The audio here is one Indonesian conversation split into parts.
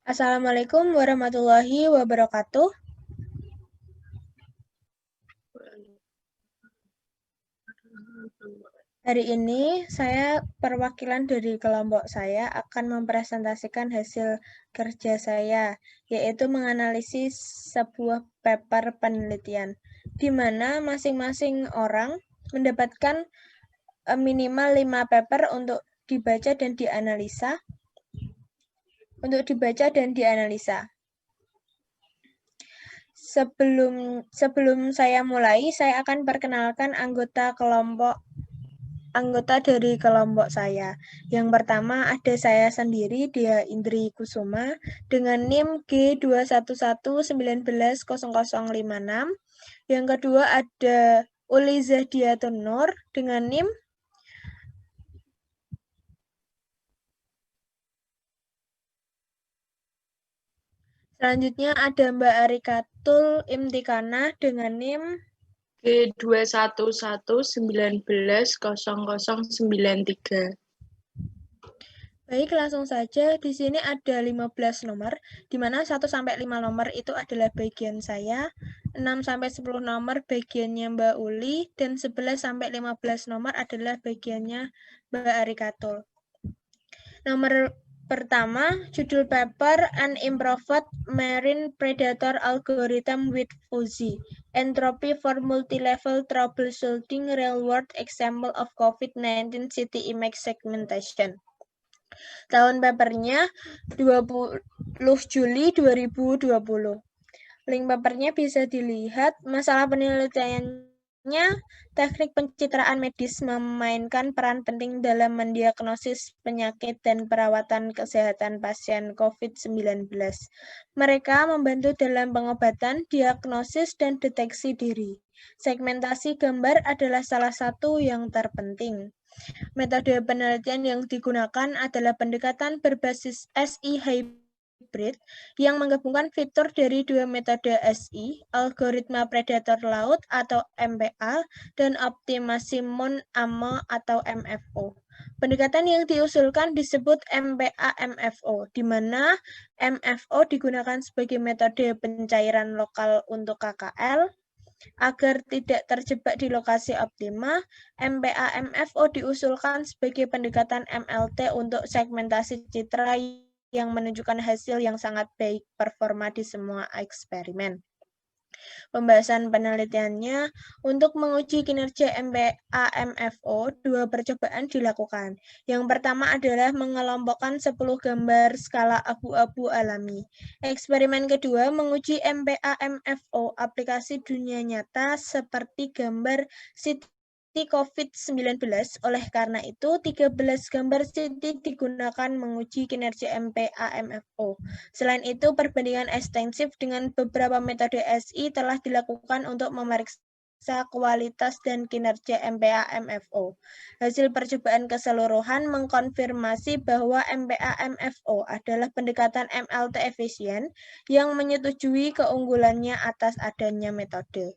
Assalamualaikum warahmatullahi wabarakatuh. Hari ini saya perwakilan dari kelompok saya akan mempresentasikan hasil kerja saya, yaitu menganalisis sebuah paper penelitian, di mana masing-masing orang mendapatkan minimal 5 paper untuk dibaca dan dianalisa. Sebelum saya mulai, saya akan perkenalkan anggota dari kelompok saya. Yang pertama ada saya sendiri, Dia Indri Kusuma, dengan NIM G211190056. Yang kedua ada Uli Zahdiatun Nur dengan NIM Selanjutnya ada Mbak Arikatul Imtikanah dengan NIM G211190093. Baik, langsung saja. Di sini ada 15 nomor, di mana 1 sampai 5 nomor itu adalah bagian saya, 6 sampai 10 nomor bagiannya Mbak Uli, dan 11 sampai 15 nomor adalah bagiannya Mbak Arikatul. Nomor pertama, judul paper An Improved Marine Predator Algorithm with Fuzzy, Entropy for Multi-Level Troubleshooting Real-World Example of COVID-19 City Image Segmentation. Tahun papernya 20 Juli 2020. Link papernya bisa dilihat. Masalah penelitiannya, teknik pencitraan medis memainkan peran penting dalam mendiagnosis penyakit dan perawatan kesehatan pasien COVID-19. Mereka membantu dalam pengobatan, diagnosis, dan deteksi diri. Segmentasi gambar adalah salah satu yang terpenting. Metode penelitian yang digunakan adalah pendekatan berbasis SI hybrid yang menggabungkan fitur dari dua metode SI, algoritma predator laut atau MPA, dan optimasi Mon-Amour atau MFO. Pendekatan yang diusulkan disebut MPA-MFO, di mana MFO digunakan sebagai metode pencairan lokal untuk KKL. Agar tidak terjebak di lokasi optima, MPA-MFO diusulkan sebagai pendekatan MLT untuk segmentasi citra yang menunjukkan hasil yang sangat baik performa di semua eksperimen. Pembahasan penelitiannya, untuk menguji kinerja MPA-MFO, 2 percobaan dilakukan. Yang pertama adalah mengelompokkan 10 gambar skala abu-abu alami. Eksperimen kedua menguji MPA-MFO aplikasi dunia nyata seperti gambar COVID-19. Oleh karena itu, 13 gambar CT digunakan menguji kinerja MPA-MFO. Selain itu, perbandingan ekstensif dengan beberapa metode SI telah dilakukan untuk memeriksa kualitas dan kinerja MPA-MFO. Hasil percobaan keseluruhan mengkonfirmasi bahwa MPA-MFO adalah pendekatan MLT efisien yang menyetujui keunggulannya atas adanya metode.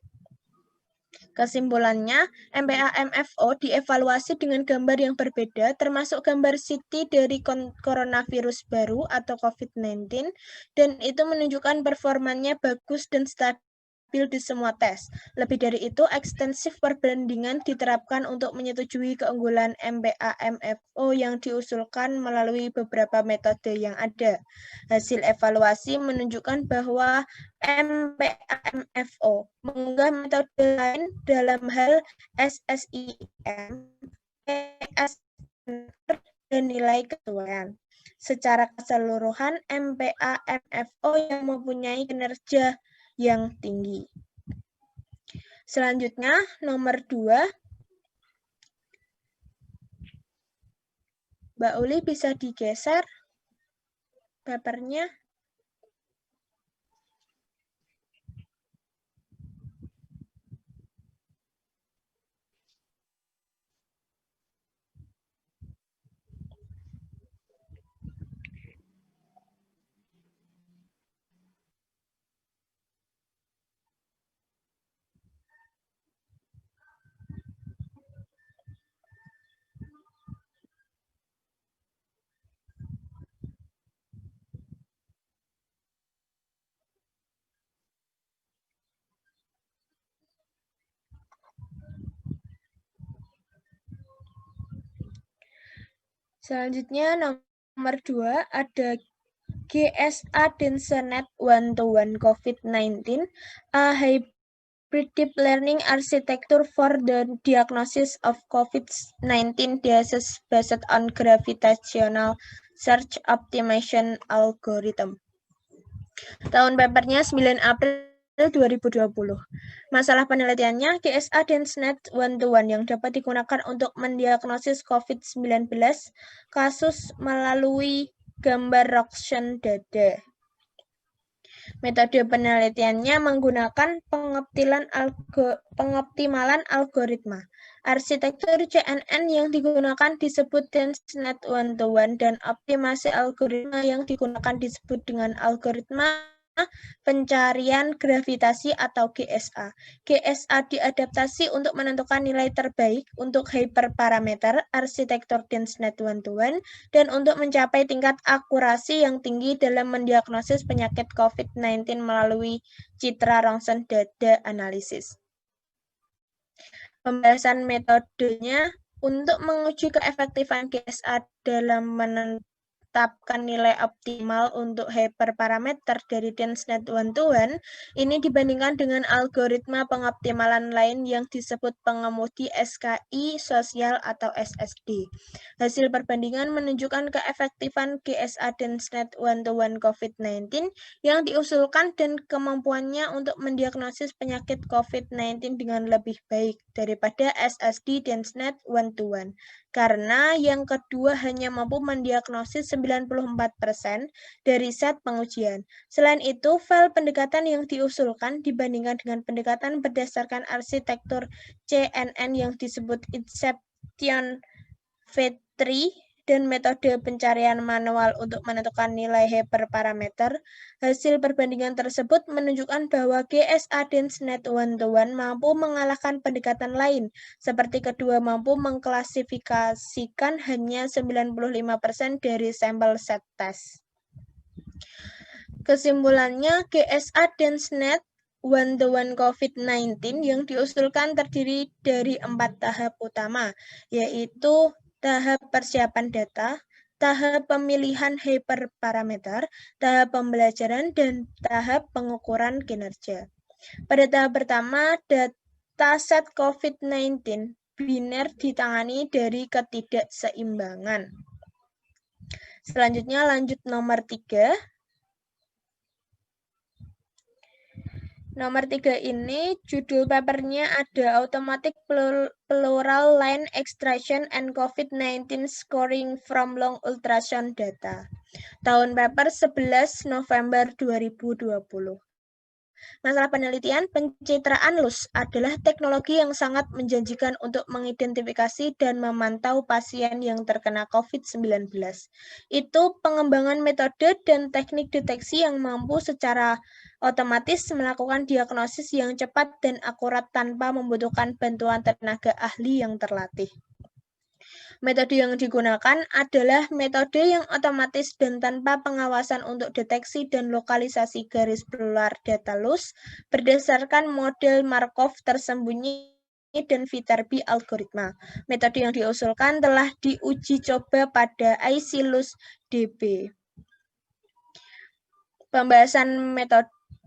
Kesimpulannya, MPA-MFO dievaluasi dengan gambar yang berbeda, termasuk gambar CT dari coronavirus baru atau COVID-19, dan itu menunjukkan performanya bagus dan stabil di semua tes. Lebih dari itu, ekstensif perbandingan diterapkan untuk menyetujui keunggulan MPA-MFO yang diusulkan melalui beberapa metode yang ada. Hasil evaluasi menunjukkan bahwa MPA-MFO mengunggah metode lain dalam hal SSIM, ESR, dan nilai kesesuaian. Secara keseluruhan, MPA-MFO yang mempunyai kinerja yang tinggi. Selanjutnya, nomor 2. Mbak Uli bisa digeser papernya. Selanjutnya nomor 2 ada GSA Dinsonet One-to-One COVID-19, a hybrid deep learning architecture for the diagnosis of COVID-19 disease based on gravitational search optimization algorithm. Tahun papernya 9 April 2020. Masalah penelitiannya, GSA Dinsonet One-to-One yang dapat digunakan untuk mendiagnosis COVID-19 kasus melalui gambar Roxanne dada. Metode penelitiannya menggunakan pengoptimalan algoritma. Arsitektur CNN yang digunakan disebut Dinsonet One-to-One dan optimasi algoritma yang digunakan disebut dengan algoritma pencarian gravitasi atau GSA. GSA diadaptasi untuk menentukan nilai terbaik untuk hyperparameter arsitektur Dinsonet One-to-One dan untuk mencapai tingkat akurasi yang tinggi dalam mendiagnosis penyakit COVID-19 melalui citra Roxanne dada analisis. Pembahasan metodenya untuk menguji keefektifan GSA dalam menetapkan nilai optimal untuk hyperparameter dari Dinsonet One-to-One ini dibandingkan dengan algoritma pengoptimalan lain yang disebut pengemudi SKI sosial atau SSD. Hasil perbandingan menunjukkan keefektifan GSA Dinsonet One-to-One COVID-19 yang diusulkan dan kemampuannya untuk mendiagnosis penyakit COVID-19 dengan lebih baik daripada SSD Dinsonet One-to-One. Karena yang kedua hanya mampu mendiagnosis 94% dari set pengujian. Selain itu, file pendekatan yang diusulkan dibandingkan dengan pendekatan berdasarkan arsitektur CNN yang disebut Inception V3 dan metode pencarian manual untuk menentukan nilai hyperparameter, hasil perbandingan tersebut menunjukkan bahwa GSA Dinsonet One-to-One mampu mengalahkan pendekatan lain, seperti kedua mampu mengklasifikasikan hanya 95% dari sampel set test. Kesimpulannya, GSA Dinsonet One-to-One COVID-19 yang diusulkan terdiri dari 4 tahap utama, yaitu tahap persiapan data, tahap pemilihan hyperparameter, tahap pembelajaran, dan tahap pengukuran kinerja. Pada tahap pertama, dataset COVID-19 biner ditangani dari ketidakseimbangan. Selanjutnya lanjut nomor 3. Nomor 3 ini judul papernya ada Automatic Pleural Line Extraction and COVID-19 Scoring from Long Ultrasound Data. Tahun paper 11 November 2020. Masalah penelitian, pencitraan LUS adalah teknologi yang sangat menjanjikan untuk mengidentifikasi dan memantau pasien yang terkena COVID-19. Itu pengembangan metode dan teknik deteksi yang mampu secara otomatis melakukan diagnosis yang cepat dan akurat tanpa membutuhkan bantuan tenaga ahli yang terlatih. Metode yang digunakan adalah metode yang otomatis dan tanpa pengawasan untuk deteksi dan lokalisasi garis pleural data LUS berdasarkan model Markov tersembunyi dan Viterbi algoritma. Metode yang diusulkan telah diuji coba pada IC-LUS DB.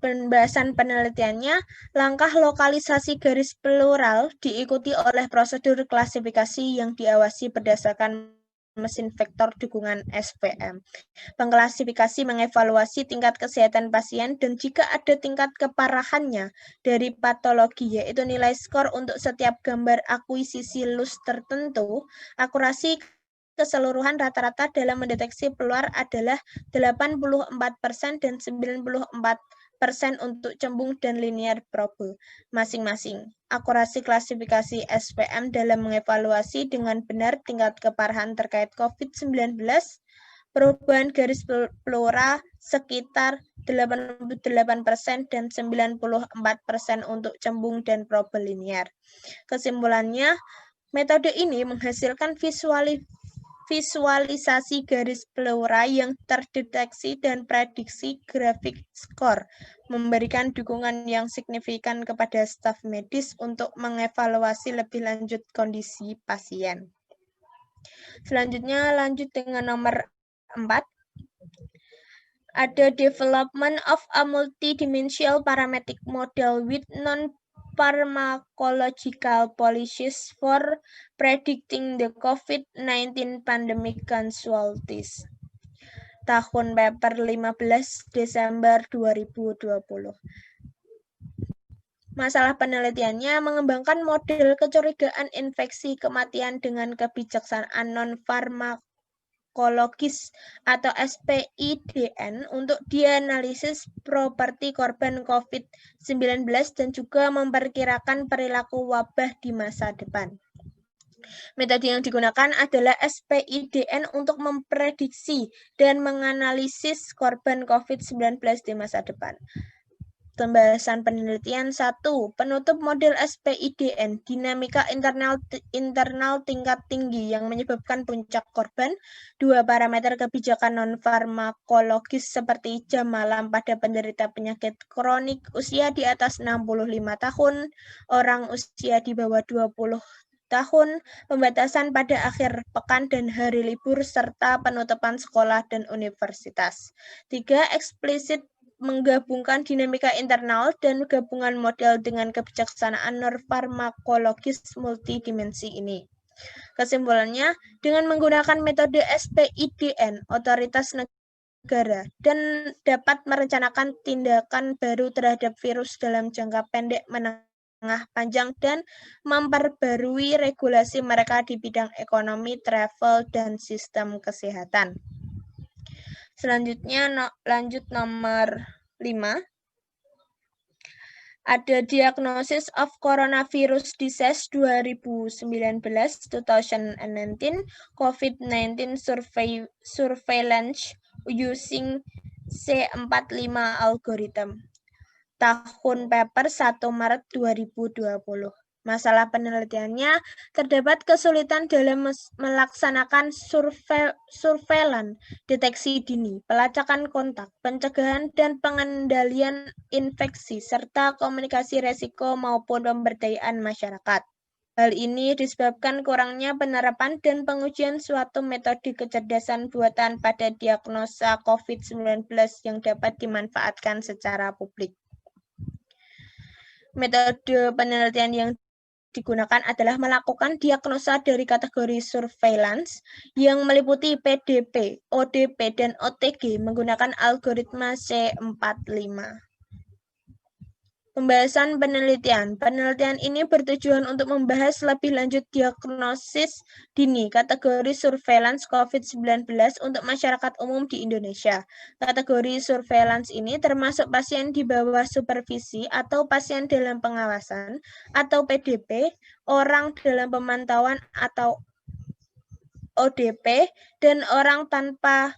Pembahasan penelitiannya, langkah lokalisasi garis pleural diikuti oleh prosedur klasifikasi yang diawasi berdasarkan mesin vektor dukungan SVM. Pengklasifikasi mengevaluasi tingkat kesehatan pasien dan jika ada tingkat keparahannya dari patologi, yaitu nilai skor untuk setiap gambar akuisisi LUS tertentu, akurasi keseluruhan rata-rata dalam mendeteksi pleural adalah 84% dan 94% untuk cembung dan linear probe masing-masing. Akurasi klasifikasi SVM dalam mengevaluasi dengan benar tingkat keparahan terkait COVID-19, perubahan garis pleural sekitar 88% dan 94% untuk cembung dan probe linear. Kesimpulannya, metode ini menghasilkan visualisasi garis pleural yang terdeteksi dan prediksi grafik skor, memberikan dukungan yang signifikan kepada staf medis untuk mengevaluasi lebih lanjut kondisi pasien. Selanjutnya lanjut dengan nomor 4. Ada development of a multidimensional parametric model with non-pharmacological policies for predicting the COVID-19 pandemic casualties. Tahun paper 15 Desember 2020. Masalah penelitiannya mengembangkan model kecurigaan infeksi kematian dengan kebijaksanaan non-farmakologis atau SPIDN untuk dianalisis properti korban COVID-19 dan juga memperkirakan perilaku wabah di masa depan. Metode yang digunakan adalah SPIDN untuk memprediksi dan menganalisis korban COVID-19 di masa depan. Pembahasan penelitian 1. Penutup model SPIDN, dinamika internal tingkat tinggi yang menyebabkan puncak korban. 2. Parameter kebijakan non-farmakologis seperti jam malam pada penderita penyakit kronik usia di atas 65 tahun, orang usia di bawah 20 tahun, pembatasan pada akhir pekan dan hari libur, serta penutupan sekolah dan universitas. 3. Eksplisit menggabungkan dinamika internal dan gabungan model dengan kebijaksanaan non-farmakologis multidimensi ini. Kesimpulannya, dengan menggunakan metode SPIDN, otoritas negara dan dapat merencanakan tindakan baru terhadap virus dalam jangka pendek, menengah, panjang, dan memperbarui regulasi mereka di bidang ekonomi, travel, dan sistem kesehatan. Selanjutnya lanjut nomor 5. Ada Diagnosis of Coronavirus Disease 2019 COVID-19 Surveillance using C45 algorithm. Tahun paper 1 Maret 2020. Masalah penelitiannya, terdapat kesulitan dalam melaksanakan surveillance, deteksi dini, pelacakan kontak, pencegahan dan pengendalian infeksi, serta komunikasi resiko maupun pemberdayaan masyarakat. Hal ini disebabkan kurangnya penerapan dan pengujian suatu metode kecerdasan buatan pada diagnosa COVID-19 yang dapat dimanfaatkan secara publik. Metode penelitian yang digunakan adalah melakukan diagnosa dari kategori surveillance yang meliputi PDP, ODP, dan OTG menggunakan algoritma C45. Pembahasan penelitian. Penelitian ini bertujuan untuk membahas lebih lanjut diagnosis dini kategori surveillance COVID-19 untuk masyarakat umum di Indonesia. Kategori surveillance ini termasuk pasien di bawah supervisi atau pasien dalam pengawasan atau PDP, orang dalam pemantauan atau ODP, dan orang tanpa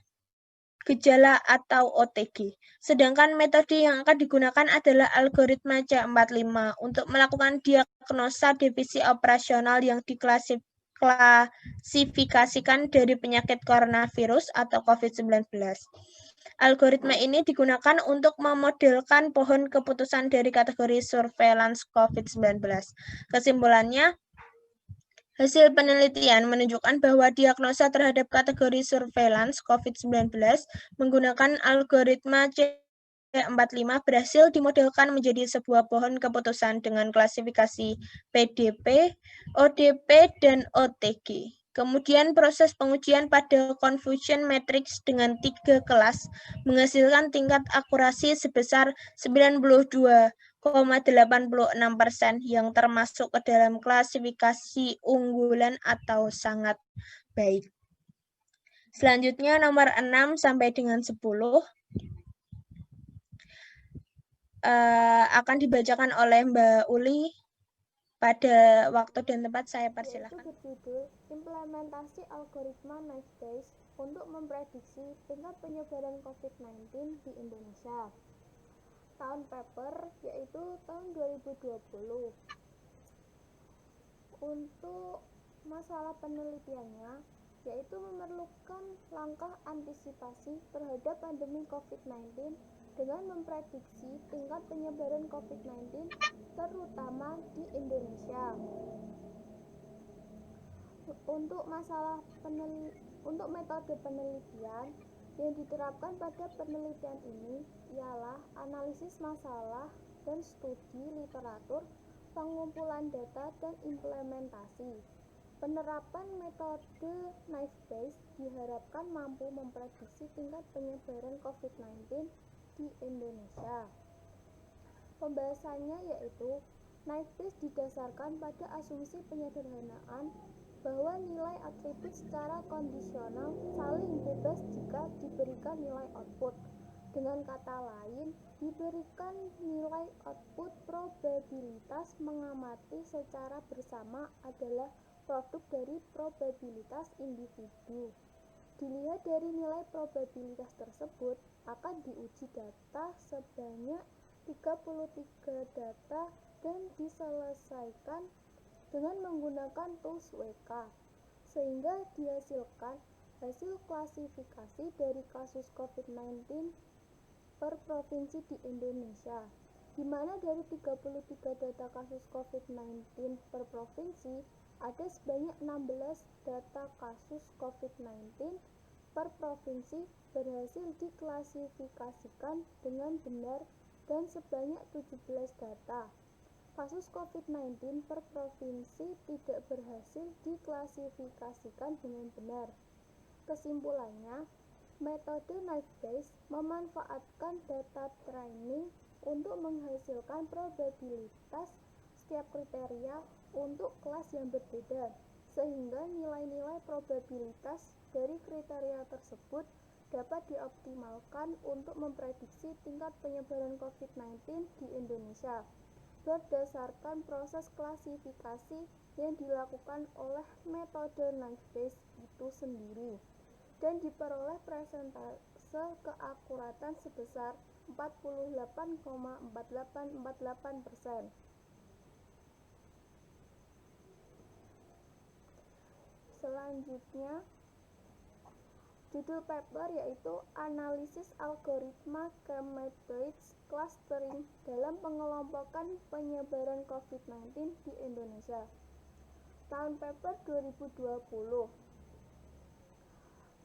gejala atau OTG. Sedangkan metode yang akan digunakan adalah algoritma C45 untuk melakukan diagnosa divisi operasional yang diklasifikasikan dari penyakit coronavirus atau COVID-19. Algoritma ini digunakan untuk memodelkan pohon keputusan dari kategori surveillance COVID-19. Kesimpulannya, hasil penelitian menunjukkan bahwa diagnosa terhadap kategori surveillance COVID-19 menggunakan algoritma C45 berhasil dimodelkan menjadi sebuah pohon keputusan dengan klasifikasi PDP, ODP, dan OTG. Kemudian proses pengujian pada confusion matrix dengan 3 kelas menghasilkan tingkat akurasi sebesar 92,86% yang termasuk ke dalam klasifikasi unggulan atau sangat baik. Selanjutnya nomor 6 sampai dengan 10 akan dibacakan oleh Mbak Uli. Pada waktu dan tempat saya persilahkan. Yaitu berjudul Implementasi Algoritma Naive untuk memprediksi tingkat penyebaran COVID-19 di Indonesia. Tahun paper yaitu tahun 2020. Untuk masalah penelitiannya yaitu memerlukan langkah antisipasi terhadap pandemi COVID-19 dengan memprediksi tingkat penyebaran COVID-19 terutama di Indonesia. Untuk metode penelitian yang diterapkan pada penelitian ini ialah analisis masalah dan studi literatur, pengumpulan data, dan implementasi. Penerapan metode Knifebase diharapkan mampu memprediksi tingkat penyebaran COVID-19 di Indonesia. Pembahasannya yaitu Knifebase didasarkan pada asumsi penyederhanaan bahwa nilai atribut secara kondisional saling bebas jika diberikan nilai output. Dengan kata lain, diberikan nilai output probabilitas mengamati secara bersama adalah produk dari probabilitas individu. Dilihat dari nilai probabilitas tersebut, akan diuji data sebanyak 33 data dan diselesaikan dengan menggunakan tools WK, sehingga dihasilkan hasil klasifikasi dari kasus COVID-19 per provinsi di Indonesia, di mana dari 33 data kasus COVID-19 per provinsi, ada sebanyak 16 data kasus COVID-19 per provinsi berhasil diklasifikasikan dengan benar dan sebanyak 17 data kasus COVID-19 per provinsi tidak berhasil diklasifikasikan dengan benar. Kesimpulannya, metode Knifebase memanfaatkan data training untuk menghasilkan probabilitas setiap kriteria untuk kelas yang berbeda, sehingga nilai-nilai probabilitas dari kriteria tersebut dapat dioptimalkan untuk memprediksi tingkat penyebaran COVID-19 di Indonesia berdasarkan proses klasifikasi yang dilakukan oleh metode Knifebase itu sendiri dan diperoleh persentase keakuratan sebesar 48,4848%. Selanjutnya, judul paper yaitu analisis algoritma K-methods clustering dalam pengelompokan penyebaran COVID-19 di Indonesia. Tahun paper 2020.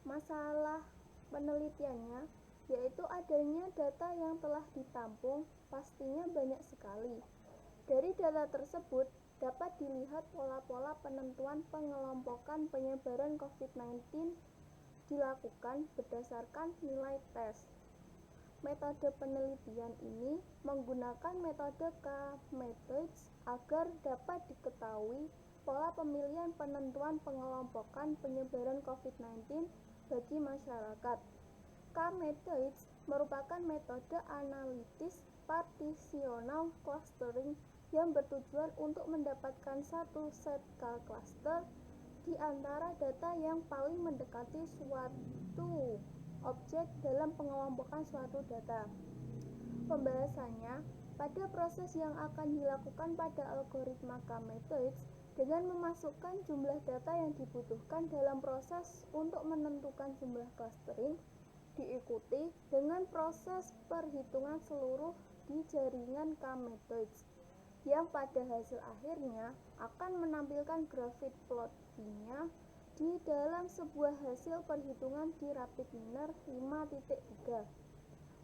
Masalah penelitiannya yaitu adanya data yang telah ditampung pastinya banyak sekali. Dari data tersebut dapat dilihat pola-pola penentuan pengelompokan penyebaran COVID-19 dilakukan berdasarkan nilai tes. Metode penelitian ini menggunakan metode K-methods agar dapat diketahui pola pemilihan penentuan pengelompokan penyebaran COVID-19 bagi masyarakat. K-methods merupakan metode analitis partisional clustering yang bertujuan untuk mendapatkan satu set K-cluster di antara data yang paling mendekati suatu objek dalam pengelompokan suatu data. Pembahasannya, pada proses yang akan dilakukan pada algoritma K-methods dengan memasukkan jumlah data yang dibutuhkan dalam proses untuk menentukan jumlah clustering, diikuti dengan proses perhitungan seluruh di jaringan K-methods, yang pada hasil akhirnya akan menampilkan grafik plottingnya di dalam sebuah hasil perhitungan di RapidMiner 5.3.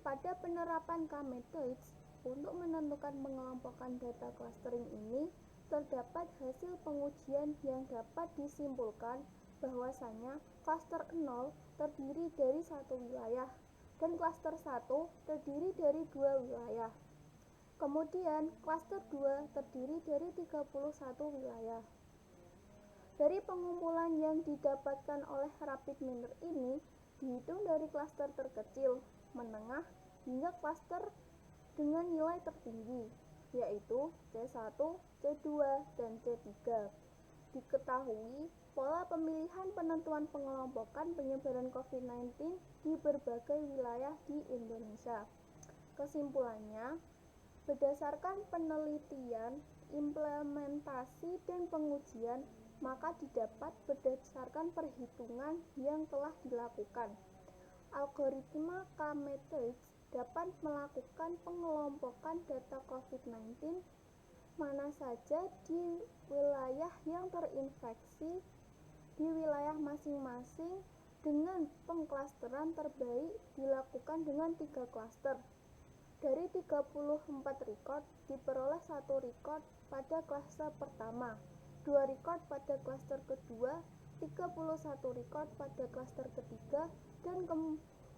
Pada penerapan K-methods untuk menentukan pengelompokan data clustering ini, terdapat hasil pengujian yang dapat disimpulkan bahwasanya cluster 0 terdiri dari satu wilayah dan cluster 1 terdiri dari dua wilayah. Kemudian cluster 2 terdiri dari 31 wilayah. Dari pengumpulan yang didapatkan oleh RapidMiner ini, dihitung dari klaster terkecil, menengah, hingga klaster dengan nilai tertinggi, yaitu C1, C2, dan C3. Diketahui pola pemilihan penentuan pengelompokan penyebaran COVID-19 di berbagai wilayah di Indonesia. Kesimpulannya, berdasarkan penelitian, implementasi, dan pengujian, maka didapat berdasarkan perhitungan yang telah dilakukan. Algoritma K-methods dapat melakukan pengelompokan data COVID-19 mana saja di wilayah yang terinfeksi di wilayah masing-masing dengan pengklasteran terbaik dilakukan dengan 3 klaster. Dari 34 record diperoleh 1 record pada klaster pertama, 2 record pada klaster kedua, 31 record pada klaster ketiga, dan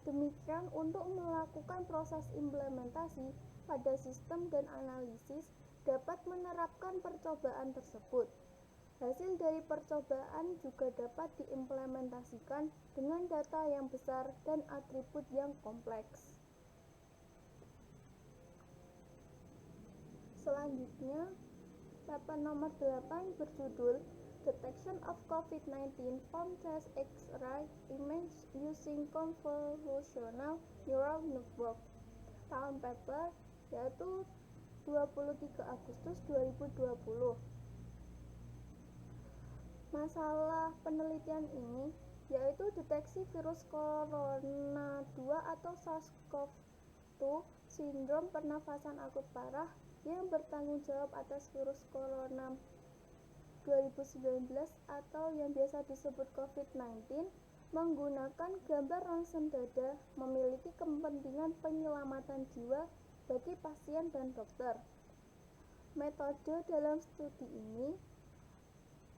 demikian untuk melakukan proses implementasi pada sistem dan analisis dapat menerapkan percobaan tersebut. Hasil dari percobaan juga dapat diimplementasikan dengan data yang besar dan atribut yang kompleks. Selanjutnya, paper nomor 8 berjudul Detection of COVID-19 from Chest X-ray Image Using Convolutional Neural Network. Tahun paper yaitu 23 Agustus 2020. Masalah penelitian ini yaitu deteksi virus corona 2 atau SARS-CoV-2 sindrom pernafasan akut parah yang bertanggung jawab atas virus corona 2019 atau yang biasa disebut COVID-19 menggunakan gambar rongsen dada memiliki kepentingan penyelamatan jiwa bagi pasien dan dokter. Metode dalam studi ini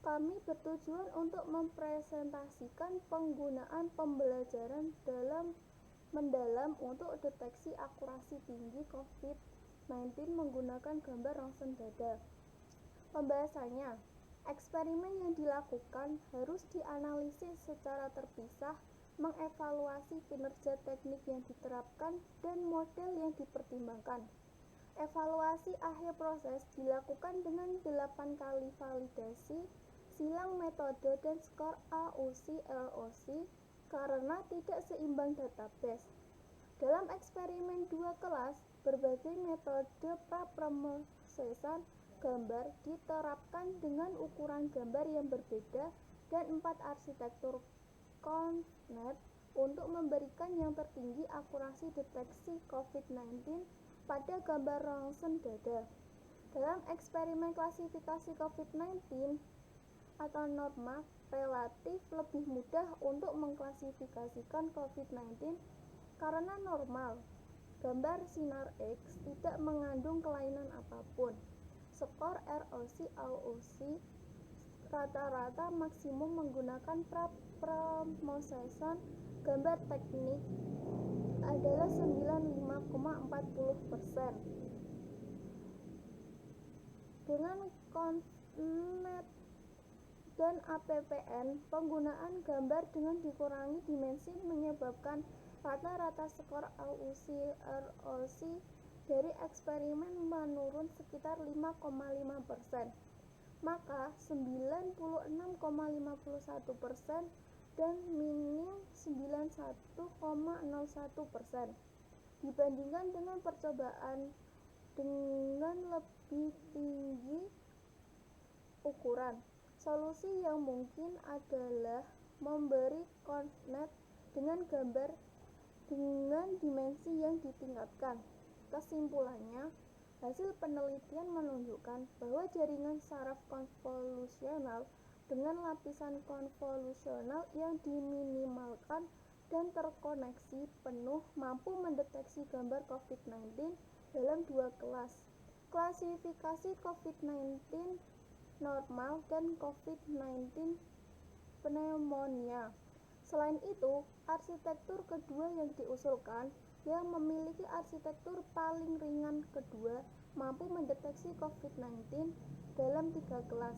kami bertujuan untuk mempresentasikan penggunaan pembelajaran mendalam untuk deteksi akurasi tinggi COVID-19 menggunakan gambar rongsen dada. Pembahasannya, eksperimen yang dilakukan harus dianalisis secara terpisah, mengevaluasi kinerja teknik yang diterapkan, dan model yang dipertimbangkan. Evaluasi akhir proses dilakukan dengan 8 kali validasi silang metode dan skor AUC/LOC karena tidak seimbang database. Dalam eksperimen 2 kelas, berbagai metode praprosesan gambar diterapkan dengan ukuran gambar yang berbeda dan 4 arsitektur CONNET untuk memberikan yang tertinggi akurasi deteksi COVID-19 pada gambar rongsen dada. Dalam eksperimen klasifikasi COVID-19 atau norma, relatif lebih mudah untuk mengklasifikasikan COVID-19 karena normal. Gambar sinar X tidak mengandung kelainan apapun. Skor ROC/AUC rata-rata maksimum menggunakan praprosesan gambar teknik adalah 95,40%. Dengan CONNET dan APPN, penggunaan gambar dengan dikurangi dimensi menyebabkan rata-rata skor AUC/ROC dari eksperimen menurun sekitar 5,5%, maka 96,51% dan minim 91,01% dibandingkan dengan percobaan dengan lebih tinggi ukuran. Solusi yang mungkin adalah memberi CONNET dengan gambar dengan dimensi yang ditingkatkan. Kesimpulannya, hasil penelitian menunjukkan bahwa jaringan saraf konvolusional dengan lapisan konvolusional yang diminimalkan dan terkoneksi penuh mampu mendeteksi gambar COVID-19 dalam 2 kelas, klasifikasi COVID-19 normal dan COVID-19 pneumonia. Selain itu, arsitektur kedua yang diusulkan, yang memiliki arsitektur paling ringan kedua, mampu mendeteksi COVID-19 dalam 3 kelas.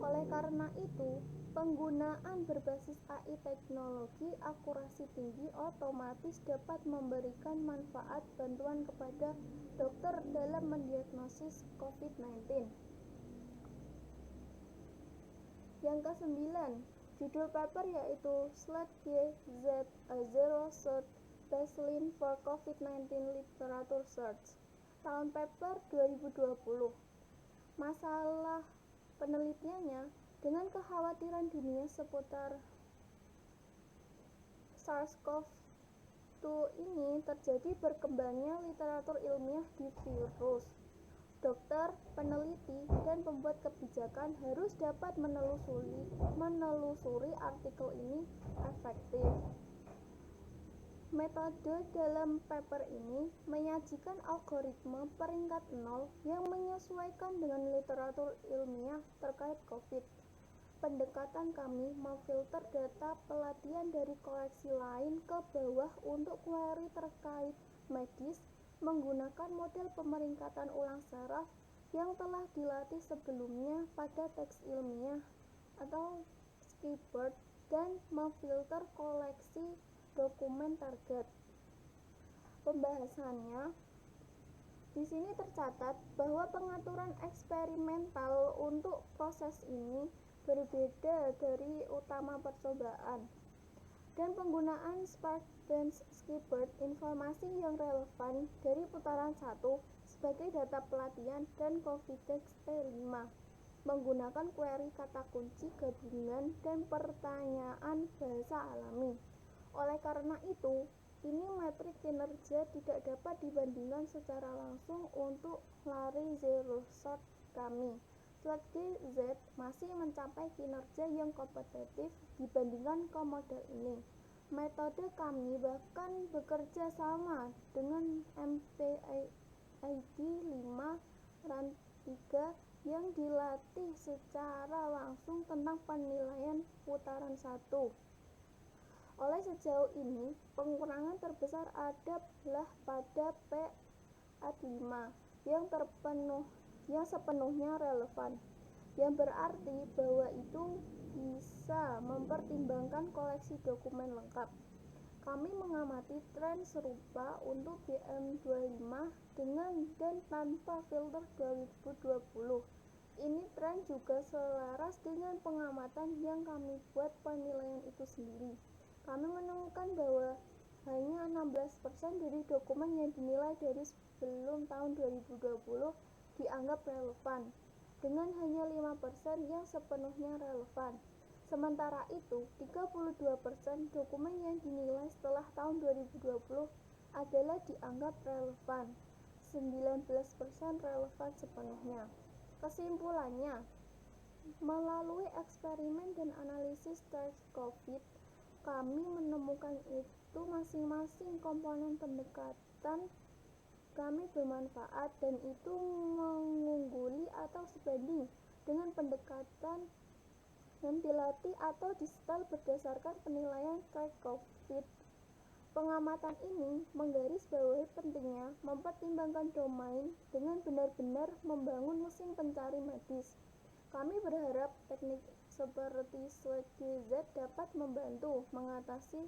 Oleh karena itu, penggunaan berbasis AI teknologi akurasi tinggi otomatis dapat memberikan manfaat bantuan kepada dokter dalam mendiagnosis COVID-19. Yang ke-9, judul paper yaitu Slide GZ0 Search Baseline for COVID-19 Literature Search. Tahun paper 2020. Masalah penelitiannya, dengan kekhawatiran dunia seputar SARS-CoV-2 ini terjadi berkembangnya literatur ilmiah di virus Dokter, peneliti, dan pembuat kebijakan harus dapat menelusuri artikel ini efektif. Metode dalam paper ini menyajikan algoritma peringkat 0 yang menyesuaikan dengan literatur ilmiah terkait COVID. Pendekatan kami memfilter data pelatihan dari koleksi lain ke bawah untuk query terkait medis menggunakan model pemeringkatan ulang saraf yang telah dilatih sebelumnya pada teks ilmiah atau Skipword dan memfilter koleksi dokumen target. Pembahasannya di sini tercatat bahwa pengaturan eksperimental untuk proses ini berbeda dari utama percobaan, dan penggunaan Spark dan Skipword informasi yang relevan dari putaran 1 sebagai data pelatihan dan Covidex T5 menggunakan query kata kunci gabungan dan pertanyaan bahasa alami. Oleh karena itu, ini metrik kinerja tidak dapat dibandingkan secara langsung untuk lari zero shot kami. Slide Z masih mencapai kinerja yang kompetitif dibandingkan ke model ini. Metode kami bahkan bekerja sama dengan MPID 5 RAN 3 yang dilatih secara langsung tentang penilaian putaran 1. Oleh sejauh ini, pengurangan terbesar adalah pada P-5 yang sepenuhnya relevan, yang berarti bahwa itu bisa mempertimbangkan koleksi dokumen lengkap. Kami mengamati tren serupa untuk BM25 dengan dan tanpa filter 2020. Ini tren juga selaras dengan pengamatan yang kami buat penilaian itu sendiri. Kami menemukan bahwa hanya 16% dari dokumen yang dinilai dari sebelum tahun 2020 dianggap relevan, dengan hanya 5% yang sepenuhnya relevan. Sementara itu, 32% dokumen yang dinilai setelah tahun 2020 adalah dianggap relevan, 19% relevan sepenuhnya. Kesimpulannya, melalui eksperimen dan analisis teks COVID, kami menemukan itu masing-masing komponen pendekatan kami bermanfaat dan itu mengungguli atau sebanding dengan pendekatan yang dilatih atau disetel berdasarkan penilaian track COVID. Pengamatan ini menggarisbawahi pentingnya mempertimbangkan domain dengan benar-benar membangun mesin pencari medis. Kami berharap teknik seperti Slide Z dapat membantu mengatasi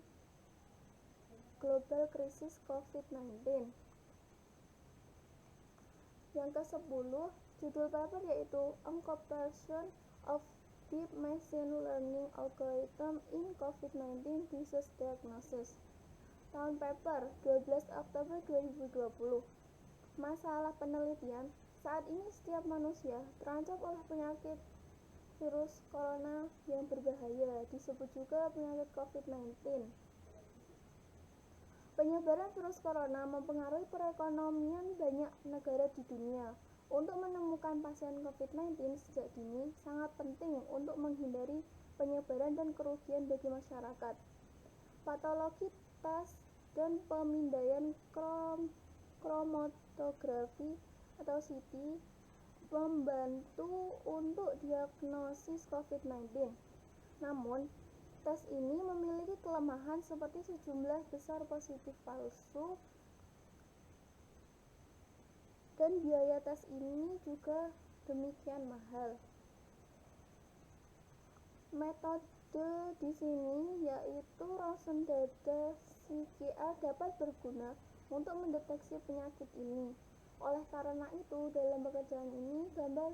global krisis COVID-19. Yang ke-10, judul paper yaitu Incorporation of Deep Machine Learning Algorithm in COVID-19 Disease Diagnosis. Tahun paper 12 Oktober 2020. Masalah penelitian, saat ini setiap manusia terancam oleh penyakit virus corona yang berbahaya, disebut juga penyakit COVID-19. Penyebaran virus corona mempengaruhi perekonomian banyak negara di dunia. Untuk menemukan pasien COVID-19 sejak dini sangat penting untuk menghindari penyebaran dan kerugian bagi masyarakat. Patologi tes dan pemindaian kromatografi atau CT membantu untuk diagnosis COVID-19. Namun, tes ini memiliki kelemahan seperti sejumlah besar positif palsu dan biaya tes ini juga demikian mahal. Metode di sini yaitu Rosen data CQR dapat berguna untuk mendeteksi penyakit ini. Oleh karena itu, dalam pekerjaan ini, gambar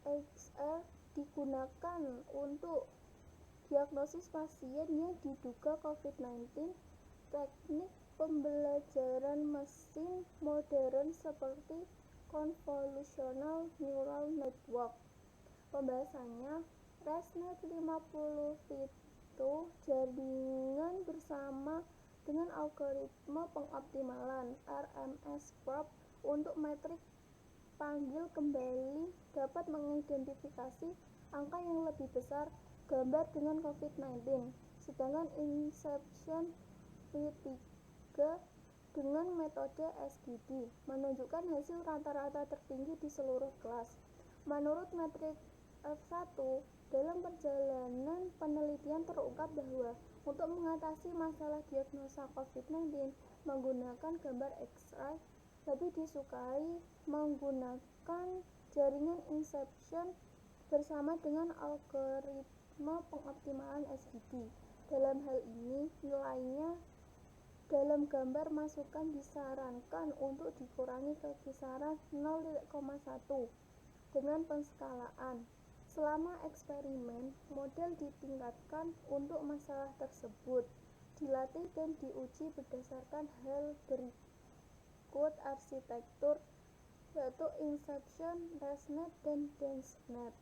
CXR digunakan untuk diagnosis pasien yang diduga COVID-19. Teknik pembelajaran mesin modern seperti convolutional neural network. Pembahasannya, ResNet 50 itu jaringan bersama dengan algoritma pengoptimalan RMS Probe untuk metrik panggil kembali dapat mengidentifikasi angka yang lebih besar gambar dengan COVID-19, sedangkan inception V3 dengan metode SGD menunjukkan hasil rata-rata tertinggi di seluruh kelas. Menurut metrik F1, dalam perjalanan penelitian terungkap bahwa untuk mengatasi masalah diagnosa COVID-19 menggunakan gambar X-ray lebih disukai menggunakan jaringan inception bersama dengan algoritma pengoptimalan SGD. Dalam hal ini, nilainya dalam gambar masukan disarankan untuk dikurangi ke kisaran 0,1 dengan penskalaan. Selama eksperimen, model ditingkatkan untuk masalah tersebut, dilatih dan diuji berdasarkan hal berikut arsitektur, yaitu inception, ResNet, dan DenseNet.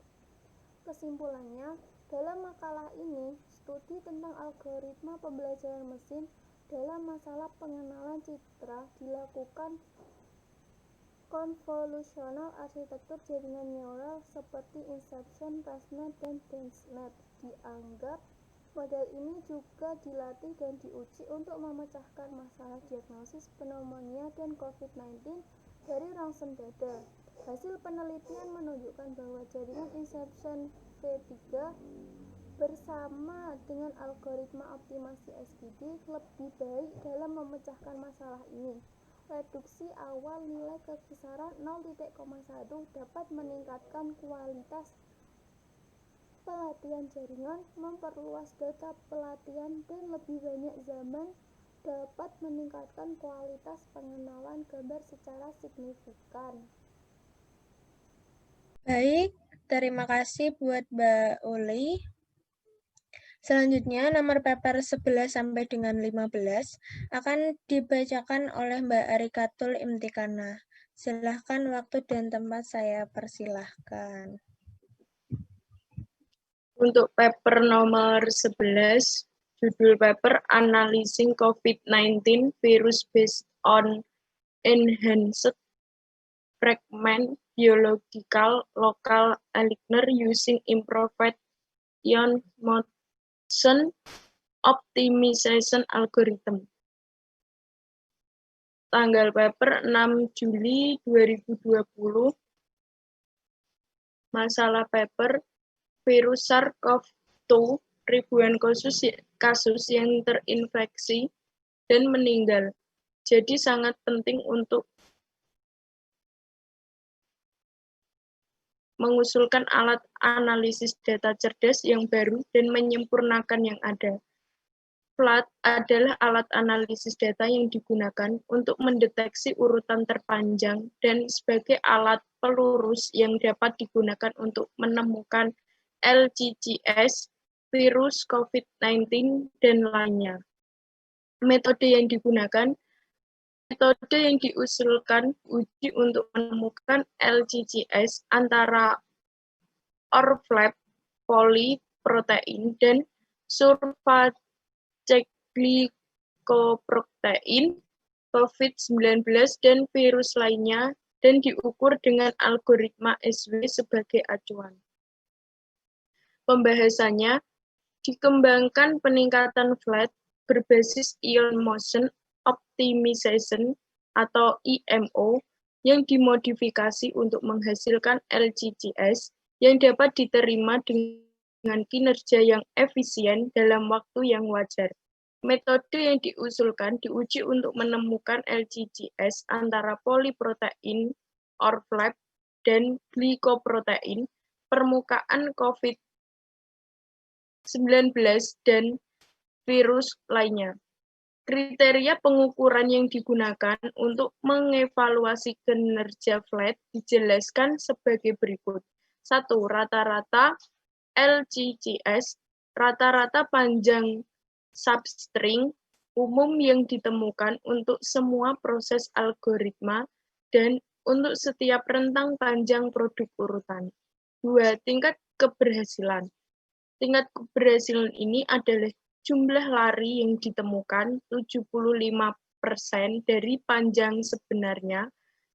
Kesimpulannya, dalam makalah ini, studi tentang algoritma pembelajaran mesin dalam masalah pengenalan citra dilakukan konvolusional arsitektur jaringan neural seperti inception, ResNet, dan DenseNet. Dianggap model ini juga dilatih dan diuji untuk memecahkan masalah diagnosis pneumonia dan COVID-19 dari rongsen dada. Hasil penelitian menunjukkan bahwa jaringan inception V3 bersama dengan algoritma optimasi SGD lebih baik dalam memecahkan masalah ini. Reduksi awal nilai ke kisaran 0,1 dapat meningkatkan kualitas pelatihan jaringan, memperluas data pelatihan, dan lebih banyak zaman dapat meningkatkan kualitas pengenalan gambar secara signifikan. Baik, terima kasih buat Mbak Uli. Selanjutnya, nomor paper 11 sampai dengan 15 akan dibacakan oleh Mbak Arikatul Imtikana. Silahkan waktu dan tempat saya persilahkan. Untuk paper nomor 11, judul paper Analyzing COVID-19 Virus Based on Enhanced Fragment Biological Local Aligners Using Improved Ion Motion Optimization Algorithm. Tanggal paper 6 Juli 2020. Masalah paper virus SARS-CoV-2 ribuan kasus yang terinfeksi dan meninggal. Jadi sangat penting untuk mengusulkan alat analisis data cerdas yang baru dan menyempurnakan yang ada. FLAT adalah alat analisis data yang digunakan untuk mendeteksi urutan terpanjang dan sebagai alat pelurus yang dapat digunakan untuk menemukan LCCS, virus COVID-19, dan lainnya. Metode yang diusulkan uji untuk menemukan LCCS antara ORFLAP, poliprotein, dan surfaceglicoprotein, COVID-19, dan virus lainnya, dan diukur dengan algoritma SW sebagai acuan. Pembahasannya, dikembangkan peningkatan FLAT berbasis Ion Motion Optimization atau IMO yang dimodifikasi untuk menghasilkan LCCS yang dapat diterima dengan kinerja yang efisien dalam waktu yang wajar. Metode yang diusulkan diuji untuk menemukan LCCS antara poliprotein, ORFLAP, dan glikoprotein, permukaan COVID-19, dan virus lainnya. Kriteria pengukuran yang digunakan untuk mengevaluasi kinerja FLAT dijelaskan sebagai berikut. 1. Rata-rata LCCS, rata-rata panjang substring umum yang ditemukan untuk semua proses algoritma dan untuk setiap rentang panjang produk urutan. 2. Tingkat keberhasilan. Tingkat keberhasilan ini adalah jumlah lari yang ditemukan 75% dari panjang sebenarnya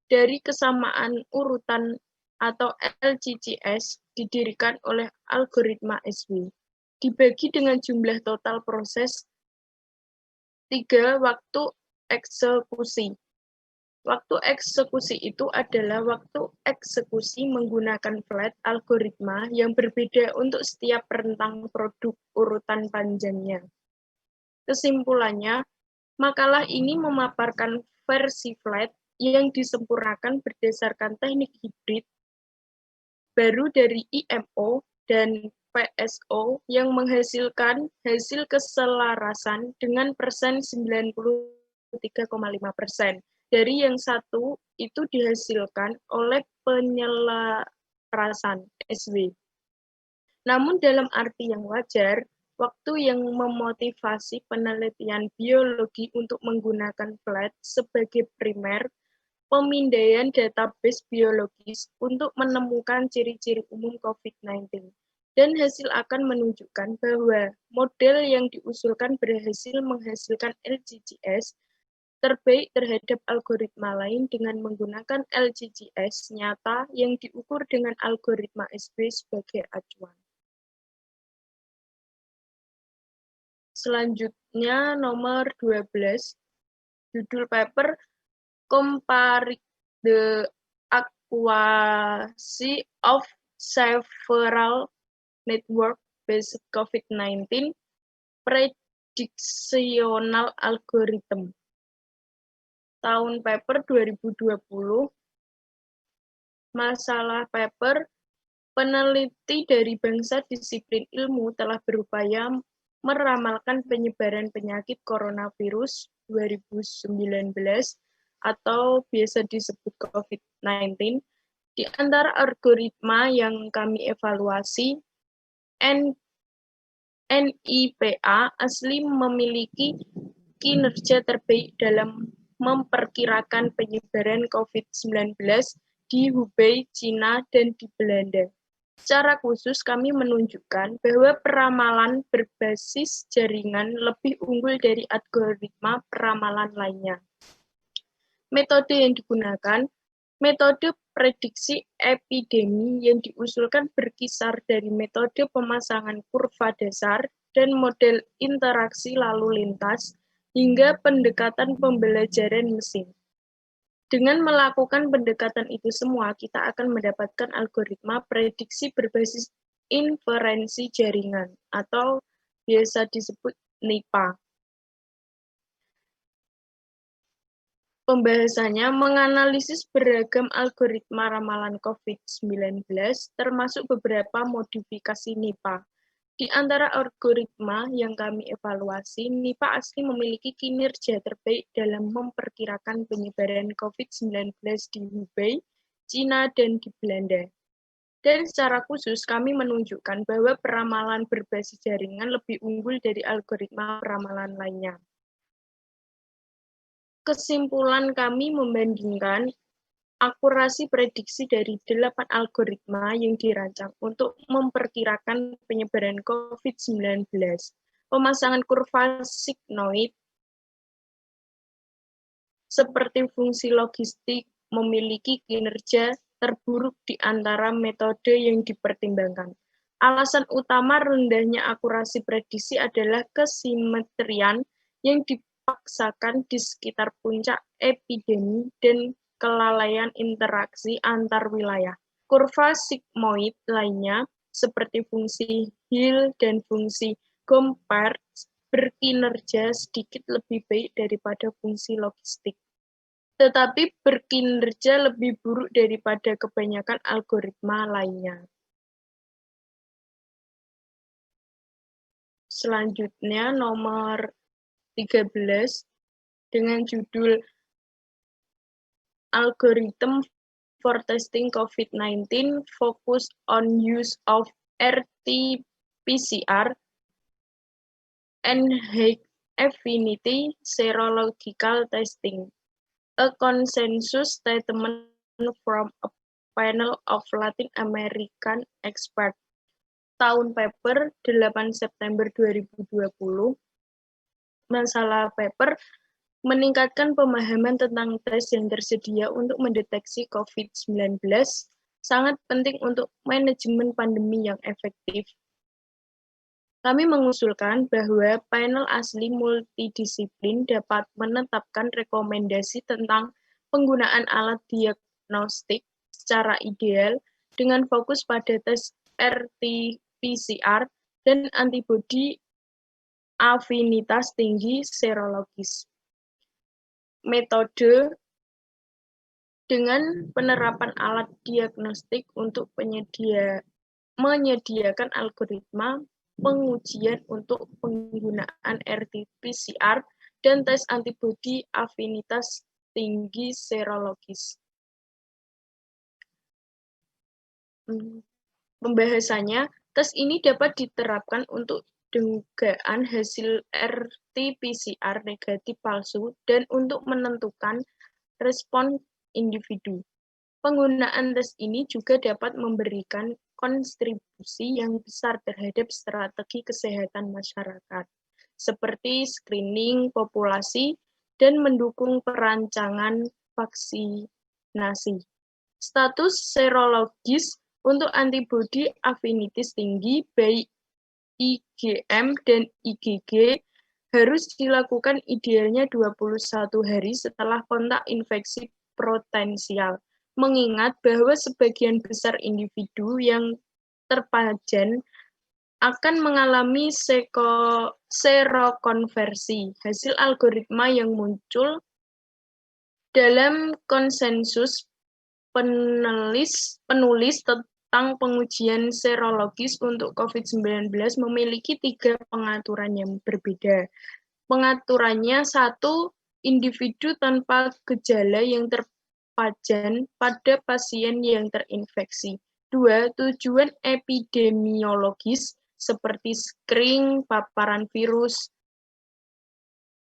dari kesamaan urutan atau LCCS didirikan oleh algoritma SW. Dibagi dengan jumlah total proses 3 waktu eksekusi. Waktu eksekusi itu adalah waktu eksekusi menggunakan flat algoritma yang berbeda untuk setiap rentang produk urutan panjangnya. Kesimpulannya, makalah ini memaparkan versi flat yang disempurnakan berdasarkan teknik hibrid baru dari IMO dan PSO yang menghasilkan hasil keselarasan dengan persen 93,5%. Dari yang satu itu dihasilkan oleh penyelarasan SW. Namun dalam arti yang wajar, waktu yang memotivasi penelitian biologi untuk menggunakan flat sebagai primer, pemindaian database biologis untuk menemukan ciri-ciri umum COVID-19. Dan hasil akan menunjukkan bahwa model yang diusulkan berhasil menghasilkan LCCS terbaik terhadap algoritma lain dengan menggunakan LCCS nyata yang diukur dengan algoritma SW sebagai acuan. Selanjutnya nomor 12, judul paper Comparing the accuracy of several network-based COVID-19 predictional algorithm. Tahun paper 2020, masalah paper, peneliti dari bangsa disiplin ilmu telah berupaya meramalkan penyebaran penyakit coronavirus 2019 atau biasa disebut COVID-19. Di antara algoritma yang kami evaluasi, NIPA asli memiliki kinerja terbaik dalam memperkirakan penyebaran COVID-19 di Hubei, Cina, dan di Belanda. Secara khusus, kami menunjukkan bahwa peramalan berbasis jaringan lebih unggul dari algoritma peramalan lainnya. Metode yang digunakan, metode prediksi epidemi yang diusulkan berkisar dari metode pemasangan kurva dasar dan model interaksi lalu lintas hingga pendekatan pembelajaran mesin. Dengan melakukan pendekatan itu semua, kita akan mendapatkan algoritma prediksi berbasis inferensi jaringan atau biasa disebut NIPA. Pembahasannya menganalisis beragam algoritma ramalan COVID-19 termasuk beberapa modifikasi NIPA. Di antara algoritma yang kami evaluasi, NIPA asli memiliki kinerja terbaik dalam memperkirakan penyebaran COVID-19 di Hubei, Cina, dan di Belanda. Dan secara khusus, kami menunjukkan bahwa peramalan berbasis jaringan lebih unggul dari algoritma peramalan lainnya. Kesimpulan kami membandingkan akurasi prediksi dari 8 algoritma yang dirancang untuk memperkirakan penyebaran COVID-19. Pemasangan kurva sigmoid seperti fungsi logistik memiliki kinerja terburuk di antara metode yang dipertimbangkan. Alasan utama rendahnya akurasi prediksi adalah kesimetrian yang dipaksakan di sekitar puncak epidemi dan kelalaian interaksi antar wilayah. Kurva sigmoid lainnya, seperti fungsi Hill dan fungsi Gompert, berkinerja sedikit lebih baik daripada fungsi logistik, tetapi berkinerja lebih buruk daripada kebanyakan algoritma lainnya. Selanjutnya nomor 13 dengan judul Algorithm for testing COVID-19 focus on use of RT-PCR and high affinity serological testing. A consensus statement from a panel of Latin American experts. Tahun paper 8 September 2020. Masalah paper meningkatkan pemahaman tentang tes yang tersedia untuk mendeteksi COVID-19 sangat penting untuk manajemen pandemi yang efektif. Kami mengusulkan bahwa panel asli multidisiplin dapat menetapkan rekomendasi tentang penggunaan alat diagnostik secara ideal dengan fokus pada tes RT-PCR dan antibodi afinitas tinggi serologis. Metode dengan penerapan alat diagnostik untuk menyediakan algoritma pengujian untuk penggunaan RT-PCR dan tes antibodi afinitas tinggi serologis. Pembahasannya, tes ini dapat diterapkan untuk dugaan hasil RT-PCR negatif palsu dan untuk menentukan respon individu. Penggunaan tes ini juga dapat memberikan kontribusi yang besar terhadap strategi kesehatan masyarakat, seperti screening populasi dan mendukung perancangan vaksinasi. Status serologis untuk antibodi afinitas tinggi, baik IgM dan IgG, harus dilakukan idealnya 21 hari setelah kontak infeksi potensial, mengingat bahwa sebagian besar individu yang terpajan akan mengalami serokonversi. Hasil algoritma yang muncul dalam konsensus penulis tentang pengujian serologis untuk COVID-19 memiliki 3 pengaturan yang berbeda. Pengaturannya 1, individu tanpa gejala yang terpajan pada pasien yang terinfeksi. 2, tujuan epidemiologis seperti screening paparan virus.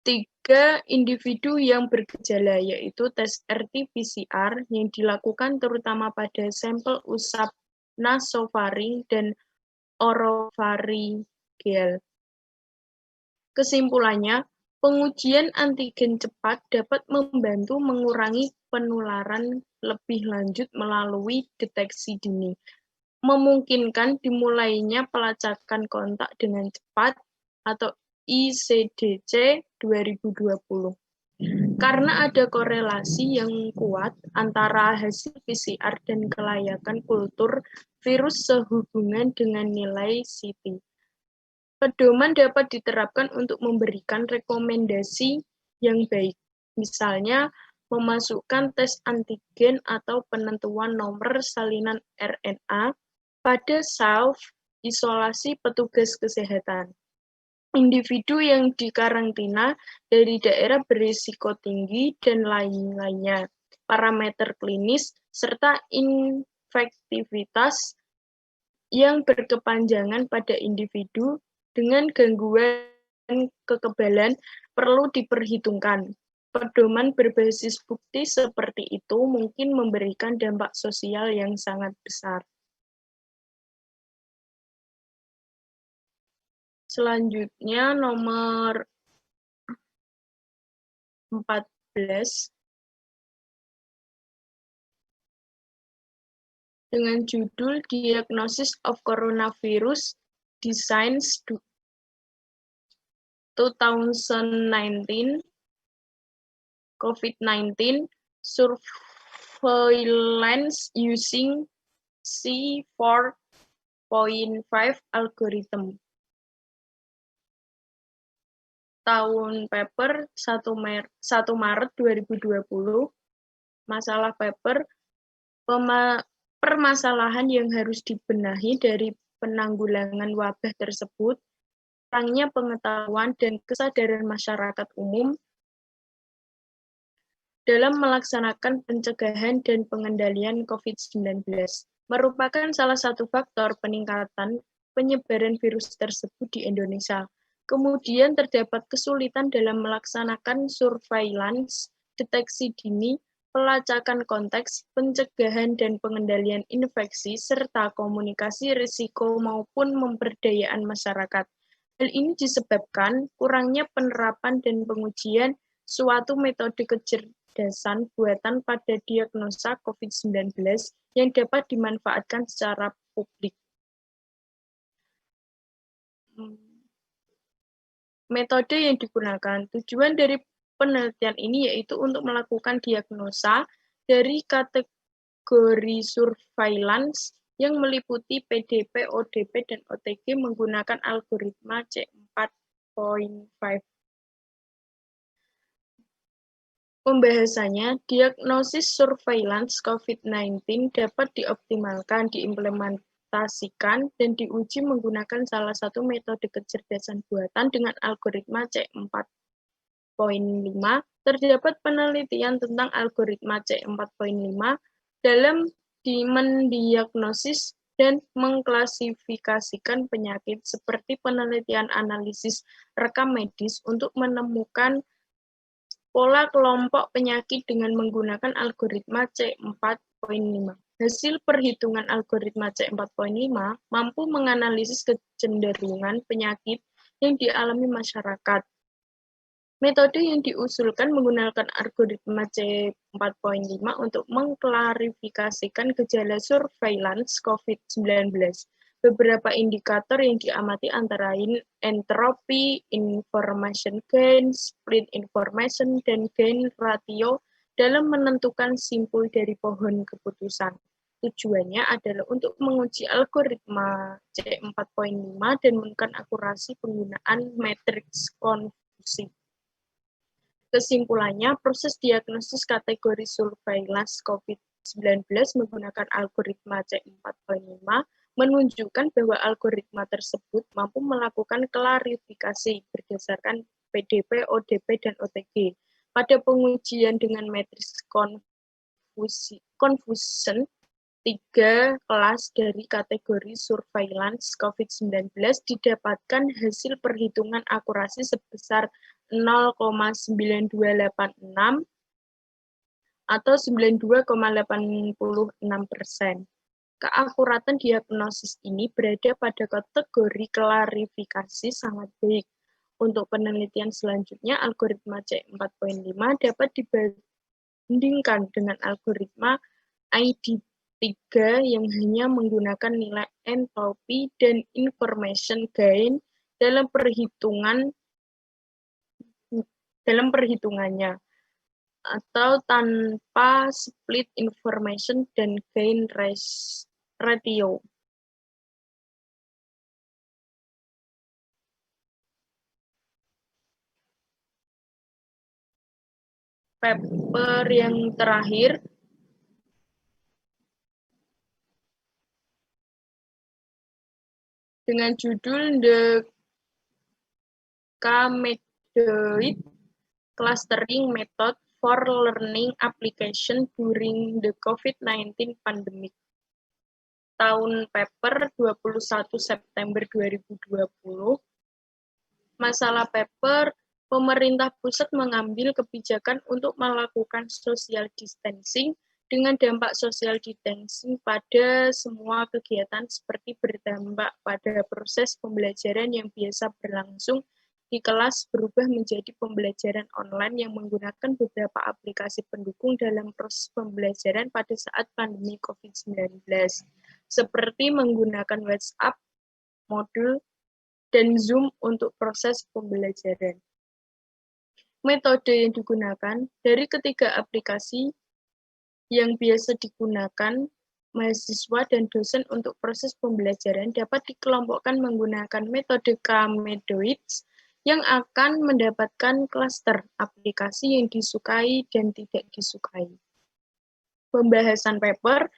3, individu yang bergejala, yaitu tes RT-PCR yang dilakukan terutama pada sampel usap nasofaring dan orofaringel. Kesimpulannya, pengujian antigen cepat dapat membantu mengurangi penularan lebih lanjut melalui deteksi dini, memungkinkan dimulainya pelacakan kontak dengan cepat atau ICDC 2020. Karena ada korelasi yang kuat antara hasil PCR dan kelayakan kultur virus sehubungan dengan nilai CT. Pedoman dapat diterapkan untuk memberikan rekomendasi yang baik, misalnya memasukkan tes antigen atau penentuan nomor salinan RNA pada self-isolasi petugas kesehatan. Individu yang dikarantina dari daerah berisiko tinggi dan lain-lainnya, parameter klinis, serta infektivitas yang berkepanjangan pada individu dengan gangguan kekebalan perlu diperhitungkan. Pedoman berbasis bukti seperti itu mungkin memberikan dampak sosial yang sangat besar. Selanjutnya nomor 14 dengan judul Diagnosis of Coronavirus Designs 2019 COVID-19 Surveillance Using C4.5 Algorithm. Tahun paper 1 Maret 2020. Masalah paper permasalahan yang harus dibenahi dari penanggulangan wabah tersebut, kurangnya pengetahuan dan kesadaran masyarakat umum dalam melaksanakan pencegahan dan pengendalian COVID-19 merupakan salah satu faktor peningkatan penyebaran virus tersebut di Indonesia. Kemudian terdapat kesulitan dalam melaksanakan surveillance, deteksi dini, pelacakan konteks, pencegahan dan pengendalian infeksi, serta komunikasi risiko maupun pemberdayaan masyarakat. Hal ini disebabkan kurangnya penerapan dan pengujian suatu metode kecerdasan buatan pada diagnosa COVID-19 yang dapat dimanfaatkan secara publik. Metode yang digunakan, tujuan dari penelitian ini yaitu untuk melakukan diagnosa dari kategori surveillance yang meliputi PDP, ODP, dan OTG menggunakan algoritma C4.5. Pembahasannya, diagnosis surveillance COVID-19 dapat dioptimalkan, diimplementasikan, dan diuji menggunakan salah satu metode kecerdasan buatan dengan algoritma C4.5. Terdapat penelitian tentang algoritma C4.5 dalam mendiagnosis dan mengklasifikasikan penyakit seperti penelitian analisis rekam medis untuk menemukan pola kelompok penyakit dengan menggunakan algoritma C4.5. Hasil perhitungan algoritma C4.5 mampu menganalisis kecenderungan penyakit yang dialami masyarakat. Metode yang diusulkan menggunakan algoritma C4.5 untuk mengklarifikasikan gejala surveillance COVID-19. Beberapa indikator yang diamati antara lain entropy, information gain, split information, dan gain ratio dalam menentukan simpul dari pohon keputusan. Tujuannya adalah untuk menguji algoritma C4.5 dan menekan akurasi penggunaan matriks konfusi. Kesimpulannya, proses diagnosis kategori surveillance COVID-19 menggunakan algoritma C4.5 menunjukkan bahwa algoritma tersebut mampu melakukan klarifikasi berdasarkan PDP, ODP, dan OTG. Pada pengujian dengan matriks confusion, 3 kelas dari kategori surveillance COVID-19 didapatkan hasil perhitungan akurasi sebesar 0,9286 atau 92,86%. Keakuratan diagnosis ini berada pada kategori klarifikasi sangat baik. Untuk penelitian selanjutnya, algoritma C4.5 dapat dibandingkan dengan algoritma ID3 yang hanya menggunakan nilai entropy dan information gain dalam perhitungannya, atau tanpa split information dan gain ratio. Paper yang terakhir dengan judul The K-Medoid Clustering Method for Learning Application During the COVID-19 Pandemic. Tahun paper 21 September 2020. Masalah paper, pemerintah pusat mengambil kebijakan untuk melakukan social distancing dengan dampak social distancing pada semua kegiatan seperti berdampak pada proses pembelajaran yang biasa berlangsung di kelas berubah menjadi pembelajaran online yang menggunakan beberapa aplikasi pendukung dalam proses pembelajaran pada saat pandemi COVID-19, seperti menggunakan WhatsApp, Moodle, dan Zoom untuk proses pembelajaran. Metode yang digunakan dari ketiga aplikasi yang biasa digunakan mahasiswa dan dosen untuk proses pembelajaran dapat dikelompokkan menggunakan metode K-Medoids yang akan mendapatkan klaster aplikasi yang disukai dan tidak disukai. Pembahasan paper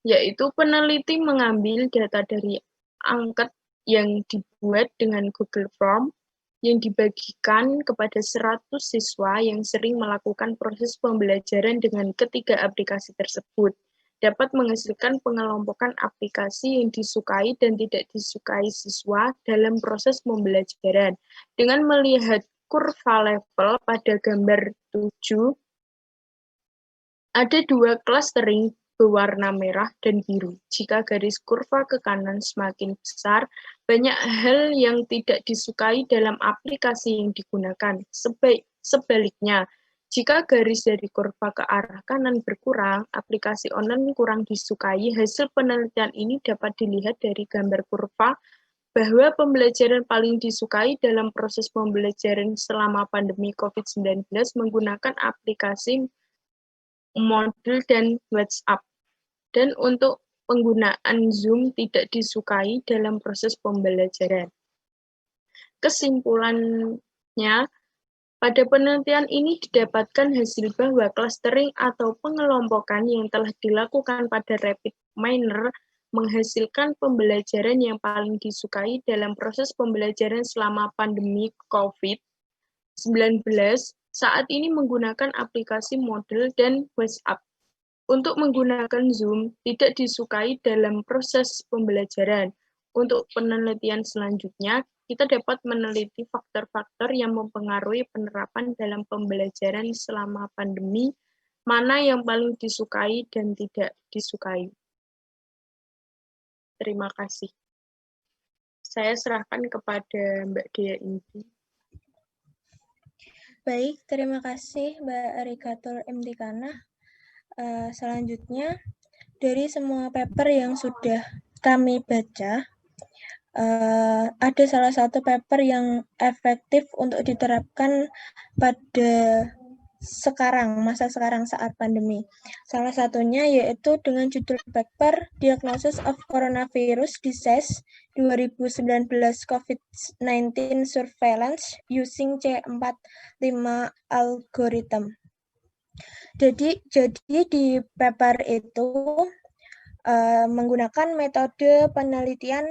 yaitu peneliti mengambil data dari angket yang dibuat dengan Google Form yang dibagikan kepada 100 siswa yang sering melakukan proses pembelajaran dengan ketiga aplikasi tersebut, dapat menghasilkan pengelompokan aplikasi yang disukai dan tidak disukai siswa dalam proses pembelajaran. Dengan melihat kurva level pada gambar 7, ada 2 clustering berwarna merah dan biru. Jika garis kurva ke kanan semakin besar, banyak hal yang tidak disukai dalam aplikasi yang digunakan. Sebaliknya, jika garis dari kurva ke arah kanan berkurang, aplikasi online kurang disukai. Hasil penelitian ini dapat dilihat dari gambar kurva bahwa pembelajaran paling disukai dalam proses pembelajaran selama pandemi COVID-19 menggunakan aplikasi Moodle dan WhatsApp. Dan untuk penggunaan Zoom tidak disukai dalam proses pembelajaran. Kesimpulannya, pada penelitian ini didapatkan hasil bahwa clustering atau pengelompokan yang telah dilakukan pada rapid minor menghasilkan pembelajaran yang paling disukai dalam proses pembelajaran selama pandemi COVID-19 saat ini menggunakan aplikasi Moodle dan WhatsApp. Untuk menggunakan Zoom tidak disukai dalam proses pembelajaran. Untuk penelitian selanjutnya, kita dapat meneliti faktor-faktor yang mempengaruhi penerapan dalam pembelajaran selama pandemi, mana yang paling disukai dan tidak disukai. Terima kasih. Saya serahkan kepada Mbak Dea Indi. Baik, terima kasih Mbak Arigatul Imtikana. Selanjutnya, dari semua paper yang sudah kami baca, ada salah satu paper yang efektif untuk diterapkan pada masa sekarang saat pandemi. Salah satunya yaitu dengan judul paper Diagnosis of Coronavirus Disease 2019 COVID-19 Surveillance Using C45 Algorithm. Jadi di paper itu menggunakan metode penelitian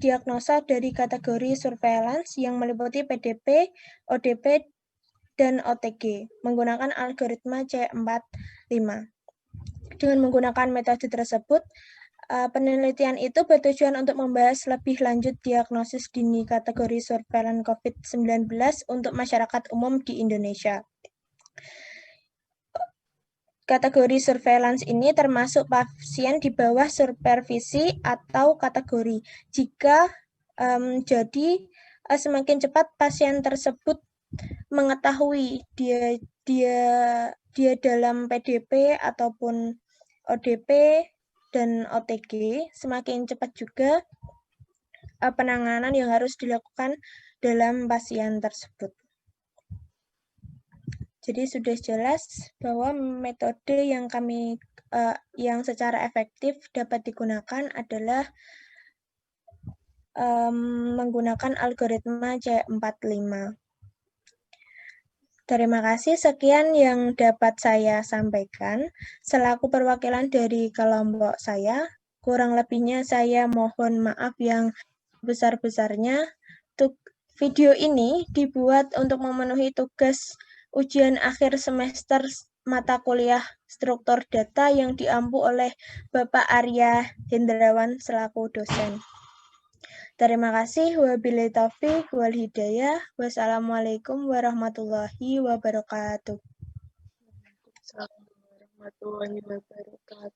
diagnosa dari kategori surveillance yang meliputi PDP, ODP, dan OTG menggunakan algoritma C45. Dengan menggunakan metode tersebut, penelitian itu bertujuan untuk membahas lebih lanjut diagnosis dini kategori surveillance COVID-19 untuk masyarakat umum di Indonesia. Kategori surveillance ini termasuk pasien di bawah supervisi atau kategori. Jika semakin cepat pasien tersebut mengetahui dia dalam PDP ataupun ODP dan OTG, semakin cepat juga penanganan yang harus dilakukan dalam pasien tersebut. Jadi sudah jelas bahwa metode yang yang secara efektif dapat digunakan adalah menggunakan algoritma C45. Terima kasih, sekian yang dapat saya sampaikan. Selaku perwakilan dari kelompok saya, kurang lebihnya saya mohon maaf yang besar-besarnya. Video ini dibuat untuk memenuhi tugas ujian akhir semester mata kuliah struktur data yang diampu oleh Bapak Arya Hendrawan selaku dosen. Terima kasih. Wabillahi taufiq wal hidayah. Wassalamualaikum warahmatullahi wabarakatuh. Assalamualaikum warahmatullahi wabarakatuh.